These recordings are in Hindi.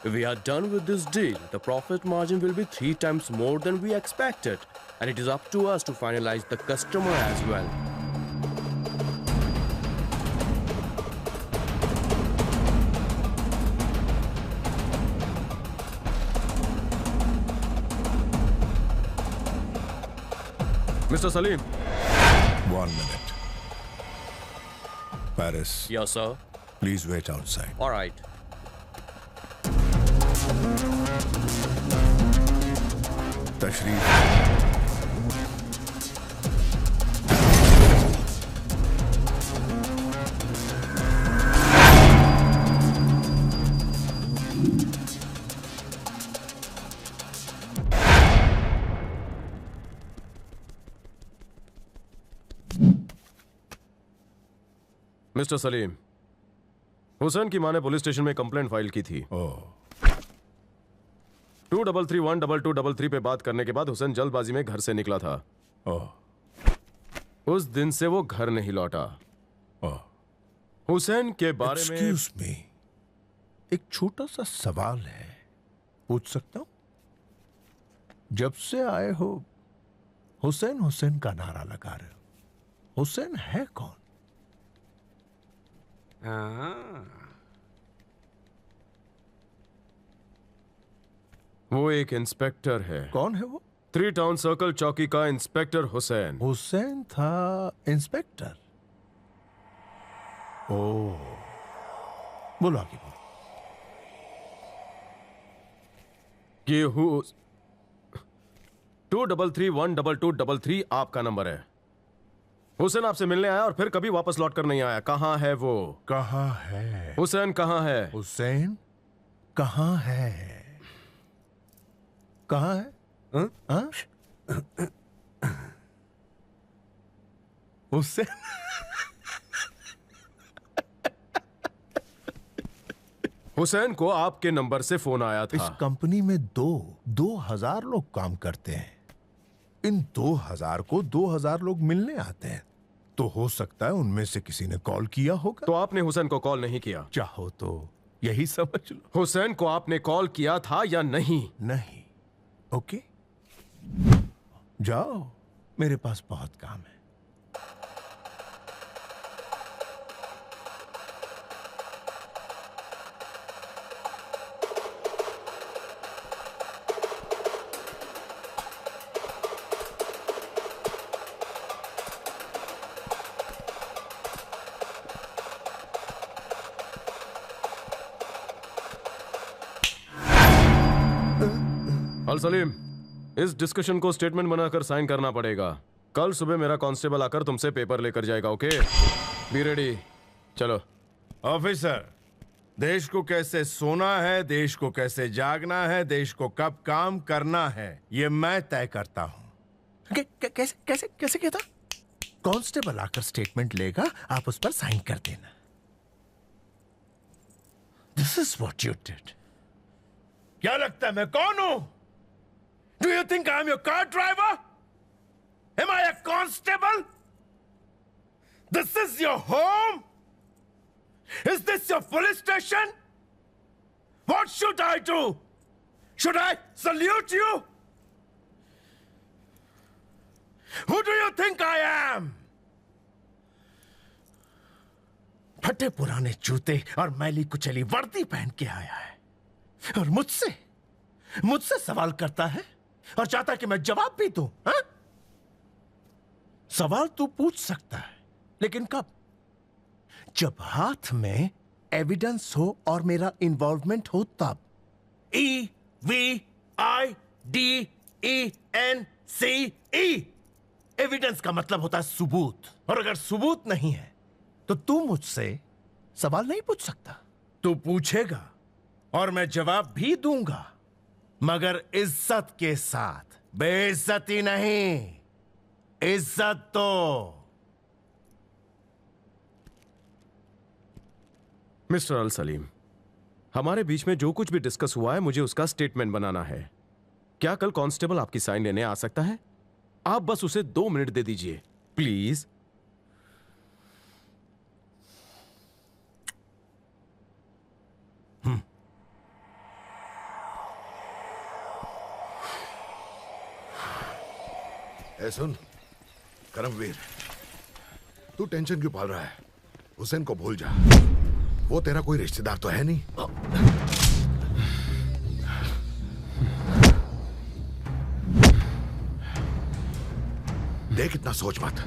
If we are done with this deal, the profit margin will be 3 times more than we expected, and it is up to us to finalize the customer as well. Mr. Salim. 1 minute. Paris. Yes, sir. Please wait outside. All right. तशरीफ। मिस्टर सलीम, हुसैन की मां ने पुलिस स्टेशन में कंप्लेंट फाइल की थी। 233-12233 पे बात करने के बाद हुसैन जल्दबाजी में घर से निकला था। उस दिन से वो घर नहीं लौटा। हुसैन के बारे में एक्सक्यूज मी, एक छोटा सा सवाल है, पूछ सकता हूं? जब से आए हो हुसैन हुसैन का नारा लगा रहे हो, हुसैन है कौन? वो एक इंस्पेक्टर है। कौन है वो? 3 टाउन सर्कल चौकी का इंस्पेक्टर हुसैन। हुसैन था इंस्पेक्टर? ओ, बोलो आगे बोलो। ये 233-12233 आपका नंबर है। हुसैन आपसे मिलने आया और फिर कभी वापस लौट कर नहीं आया। कहाँ है वो? कहाँ है हुसैन? कहाँ है हुसैन? कहाँ है? कहाँ है? हुसैन? हुसैन को आपके नंबर से फोन आया था। इस कंपनी में 2000 लोग काम करते हैं। इन 2000 को 2000 लोग मिलने आते हैं, तो हो सकता है उनमें से किसी ने कॉल किया होगा। तो आपने हुसैन को कॉल नहीं किया? चाहो तो यही समझ लो। हुसैन को आपने कॉल किया था या नहीं? नहीं। ओके, जाओ, मेरे पास बहुत काम है। अल सलीम, इस डिस्कशन को स्टेटमेंट बनाकर साइन करना पड़ेगा। कल सुबह मेरा कांस्टेबल आकर तुमसे पेपर लेकर जाएगा। Okay, be ready. चलो। ऑफिसर, देश को कैसे सोना है, देश को कैसे जागना है, देश को कब काम करना है, ये मैं तय करता हूं। कैसे कैसे कैसे कहता? कांस्टेबल आकर स्टेटमेंट लेगा, आप उस पर साइन कर देना। This is what you did. क्या लगता है मैं कौन हूं? Do you think I'm your car driver? Am I a constable? This is your home? Is this your police station? What should I do? Should I salute you? Who do you think I am? फटे पुराने जूते और मैली कुचली वर्दी पहन के आया है और मुझसे सवाल करता है और चाहता है कि मैं जवाब भी दूं। हाँ? सवाल तू पूछ सकता है, लेकिन कब? जब हाथ में एविडेंस हो और मेरा इन्वॉल्वमेंट हो तब। EVIDENCE। एविडेंस का मतलब होता है सबूत, और अगर सबूत नहीं है तो तू मुझसे सवाल नहीं पूछ सकता। तू पूछेगा और मैं जवाब भी दूंगा, मगर इज्जत के साथ, बेइज्जती नहीं। इज्जत तो। मिस्टर अल सलीम, हमारे बीच में जो कुछ भी डिस्कस हुआ है, मुझे उसका स्टेटमेंट बनाना है। क्या कल कांस्टेबल आपकी साइन लेने आ सकता है? आप बस उसे 2 मिनट दे दीजिए, प्लीज। ए सुन करमवीर, तू टेंशन क्यों पाल रहा है? हुसैन को भूल जा, वो तेरा कोई रिश्तेदार तो है नहीं। देख इतना सोच मत,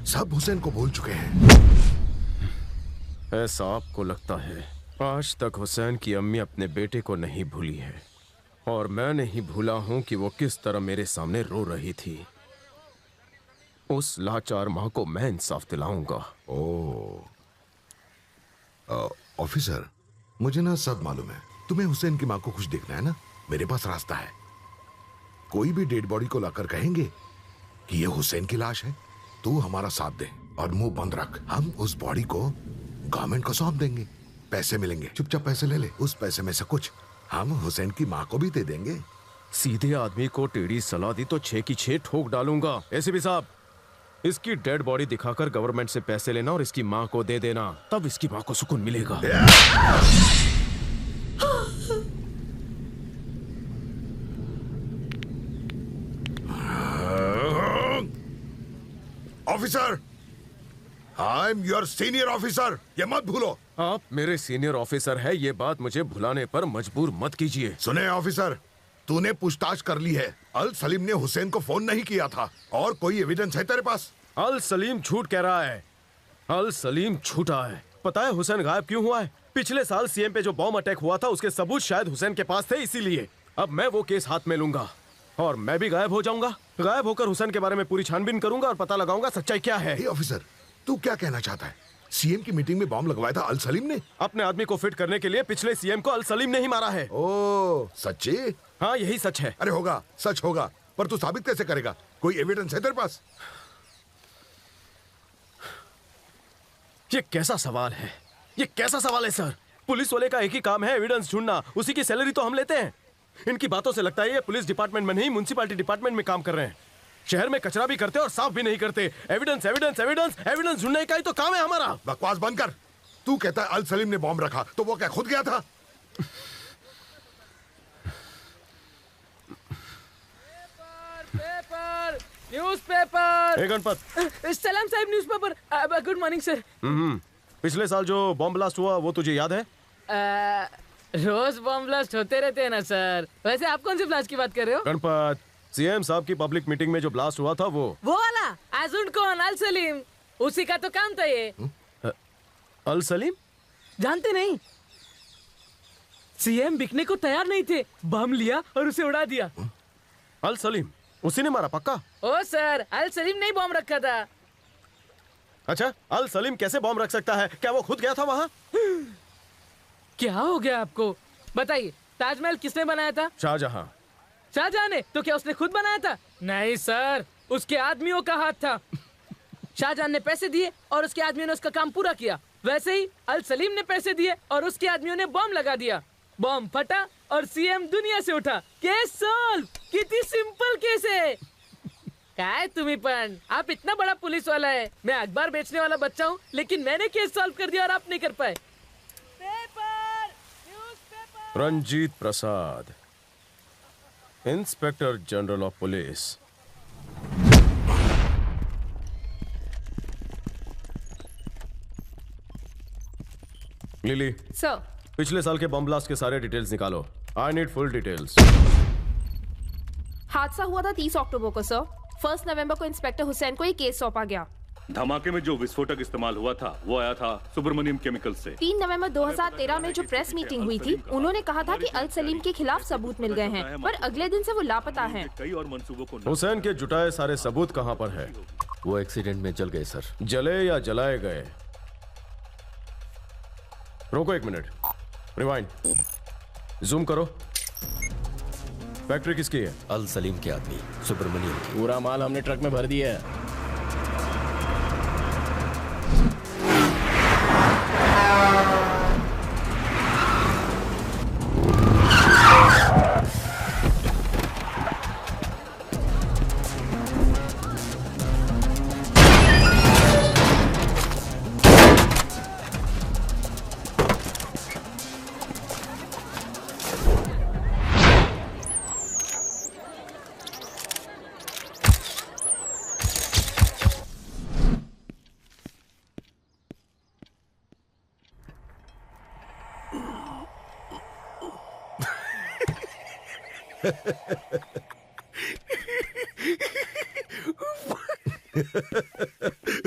सब हुसैन को भूल चुके हैं। ऐसा आपको लगता है? आज तक हुसैन की अम्मी अपने बेटे को नहीं भूली है, और मैं नहीं भूला हूं कि वो किस तरह मेरे सामने रो रही थी। उस लाचार मां को मैं इंसाफ दिलाऊंगा। ऑफिसर, मुझे ना सब मालूम है। तुम्हें हुसैन की मां को खुश देखना है ना? मेरे पास रास्ता है। कोई भी डेड बॉडी को लाकर कहेंगे कि ये हुसैन की लाश है, तू हमारा साथ दे और मुंह बंद रख। हम उस बॉडी को गवर्नमेंट को सौंप देंगे, पैसे मिलेंगे, चुपचाप पैसे ले ले। उस पैसे में से कुछ हम हुसैन की मां को भी दे देंगे। सीधे आदमी को टेढ़ी सलाह दी तो 6 की 6 ठोक डालूंगा। एसीपी साहब, इसकी डेड बॉडी दिखाकर गवर्नमेंट से पैसे लेना और इसकी मां को दे देना, तब इसकी मां को सुकून मिलेगा। Officer, I am your senior officer, ये मत भूलो। आप मेरे सीनियर ऑफिसर हैं, ये बात मुझे भुलाने पर मजबूर मत कीजिए। सुने ऑफिसर, तूने पूछताछ कर ली है। अल सलीम ने हुसैन को फोन नहीं किया था, और कोई एविडेंस है तेरे पास? अल सलीम झूठ कह रहा है। अल सलीम झूठा है। पता है हुसैन गायब क्यों हुआ है? पिछले साल सीएम पे जो बॉम्ब अटैक हुआ था, उसके सबूत शायद हुसैन के पास थे, इसीलिए अब मैं वो केस हाथ में लूंगा और मैं भी गायब हो जाऊंगा। गायब होकर हुसैन के बारे में पूरी छानबीन करूंगा और पता लगाऊंगा सच्चाई क्या है। ऑफिसर, तू क्या कहना चाहता है? सीएम की मीटिंग में बॉम्ब लगवाया था अल सलीम ने? अपने आदमी को फिट करने के लिए पिछले सीएम को अल सलीम ने ही मारा है। ओ, सच्ची? हाँ, यही सच है। अरे होगा, सच होगा, पर तू साबित कैसे करेगा? कोई एविडेंस है तेरे पास? ये कैसा सवाल है? ये कैसा सवाल है सर? पुलिस वाले का एक ही काम है एविडेंस ढूंढना, उसी की सैलरी तो हम लेते हैं। इनकी बातों से लगता है ये पुलिस डिपार्टमेंट में नहीं, म्युनिसिपैलिटी डिपार्टमेंट में काम कर रहे हैं। शहर में कचरा भी करते और साफ भी नहीं करते। एविडेंस एविडेंस एविडेंस एविडेंस ढूंढने का ही तो काम है हमारा। बकवास बंद कर। तू कहता है अल सलीम ने बॉम्ब रखा, तो वो क्या खुद गया था? Paper, newspaper. ए गणपत, सलाम Sahib, newspaper. Good morning sir. पिछले साल जो बॉम्ब ब्लास्ट हुआ वो तुझे याद है? रोज बॉम्ब ब्लास्ट होते रहते हैं ना सर। वैसे आप कौन से ब्लास्ट की बात कर रहे हो? गणपत, सीएम साहब की पब्लिक मीटिंग में जो ब्लास्ट हुआ था वो वाला आजुन कौन? अल सलीम, उसी का तो काम था ये। अल सलीम जानते नहीं? सीएम बिकने को तैयार नहीं थे, बम लिया और उसे उड़ा दिया। अल सलीम उसी ने मारा? पक्का? ओ सर, अल सलीम ने बॉम्ब रखा था। अच्छा, अल सलीम कैसे बॉम्ब रख सकता है? क्या वो खुद गया था वहाँ? क्या हो गया आपको? बताइए, ताजमहल किसने बनाया था? शाहजहां। शाहजहां ने? तो क्या उसने खुद बनाया था? नहीं सर, उसके आदमियों का हाथ था। शाहजहां ने पैसे दिए और उसके आदमियों ने उसका काम पूरा किया। वैसे ही अल सलीम ने पैसे दिए और उसके आदमियों ने बॉम्ब लगा दिया। बॉम्ब फटा और सीएम दुनिया से उठा। Case solve. कितनी सिंपल केस है। काय तुम्ही पण, आप इतना बड़ा पुलिस वाला है, मैं अखबार बेचने वाला बच्चा हूँ, लेकिन मैंने केस सॉल्व कर दिया और आप नहीं कर पाए। Paper, newspaper. Ranjit Prasad, inspector general of police. Lily, sir, पिछले साल के बम ब्लास्ट के सारे डिटेल्स निकालो। I need full details. हादसा हुआ था 30 अक्टूबर को सर। 1 नवंबर को इंस्पेक्टर हुसैन को ये केस सौंपा गया। धमाके में जो विस्फोटक इस्तेमाल हुआ था वो आया था सुब्रमण्यम केमिकल से। 3 नवंबर 2013 में जो प्रेस मीटिंग हुई थी, उन्होंने कहा था कि अल सलीम के खिलाफ सबूत मिल गए हैं, पर अगले दिन से वो लापता हैं। कई और मंसूबों को हुसैन के जुटाए सारे सबूत कहाँ पर है? वो एक्सीडेंट में जल गए सर। जले या जलाए गए? रोको 1 मिनट, रिवाइंड, जूम करो। फैक्ट्री किसकी है? अल सलीम के आदमी सुब्रमण्यम की। पूरा माल हमने ट्रक में भर दिया है।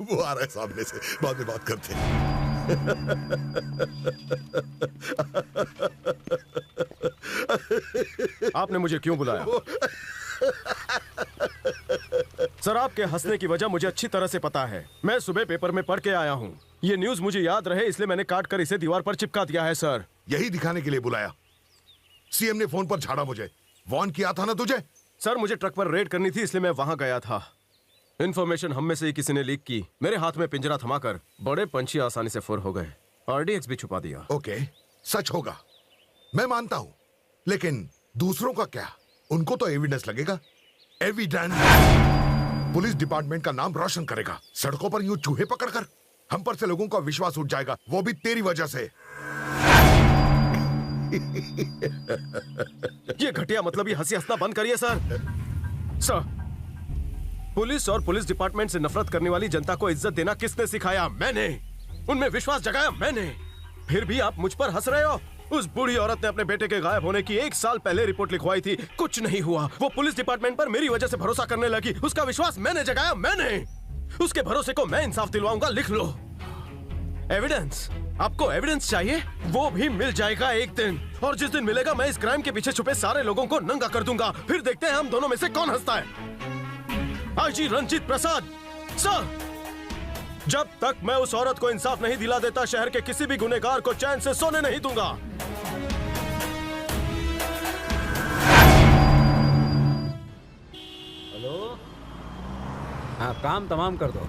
वो आ रहा है सामने से, बाद में बात करते हैं। आपने मुझे क्यों बुलाया? सर, आपके हंसने की वजह मुझे अच्छी तरह से पता है। मैं सुबह पेपर में पढ़ के आया हूँ। ये न्यूज़ मुझे याद रहे इसलिए मैंने काट कर इसे दीवार पर चिपका दिया है सर। यही दिखाने के लिए बुलाया? सीएम ने फोन पर झाड़ा मुझे, वार्न किया था ना तुझे? सर, मुझे ट्रक पर रेड करनी थी इसलिए मैं वहां गया था। इन्फॉर्मेशन हम में से ही किसी ने लीक की। मेरे हाथ में पिंजरा थमाकर बड़े पंछी आसानी से फुर हो गए। आरडीएक्स भी छुपा दिया। ओके, सच होगा, मैं मानता हूं, लेकिन दूसरों का क्या? उनको तो एविडेंस लगेगा। एविडेंस पुलिस डिपार्टमेंट का नाम रोशन करेगा। सड़कों पर यूं चूहे पकड़कर हम पर से लोगों का विश्वास उठ जाएगा, वो भी तेरी वजह से। ये घटिया मतलब ये हंसी हंसना बंद करिए सर। सर, पुलिस और पुलिस डिपार्टमेंट से नफरत करने वाली जनता को इज्जत देना किसने सिखाया? मैंने। उनमें विश्वास जगाया मैंने। फिर भी आप मुझ पर हंस रहे हो। उस बूढ़ी औरत ने अपने बेटे के गायब होने की 1 साल पहले रिपोर्ट लिखवाई थी, कुछ नहीं हुआ। वो पुलिस डिपार्टमेंट पर मेरी वजह से भरोसा करने लगी। उसका विश्वास मैंने जगाया, मैंने। उसके भरोसे को मैं इंसाफ दिलवाऊंगा, लिख लो। एविडेंस, आपको एविडेंस चाहिए? वो भी मिल जाएगा एक दिन, और जिस दिन मिलेगा मैं इस क्राइम के पीछे छुपे सारे लोगों को नंगा कर दूंगा। फिर देखते हैं हम दोनों में से कौन हंसता है। आईजी रंजीत प्रसाद सर, जब तक मैं उस औरत को इंसाफ नहीं दिला देता, शहर के किसी भी गुनहगार को चैन से सोने नहीं दूंगा। हेलो, हाँ, काम तमाम कर दो।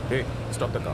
Hey, stop the car.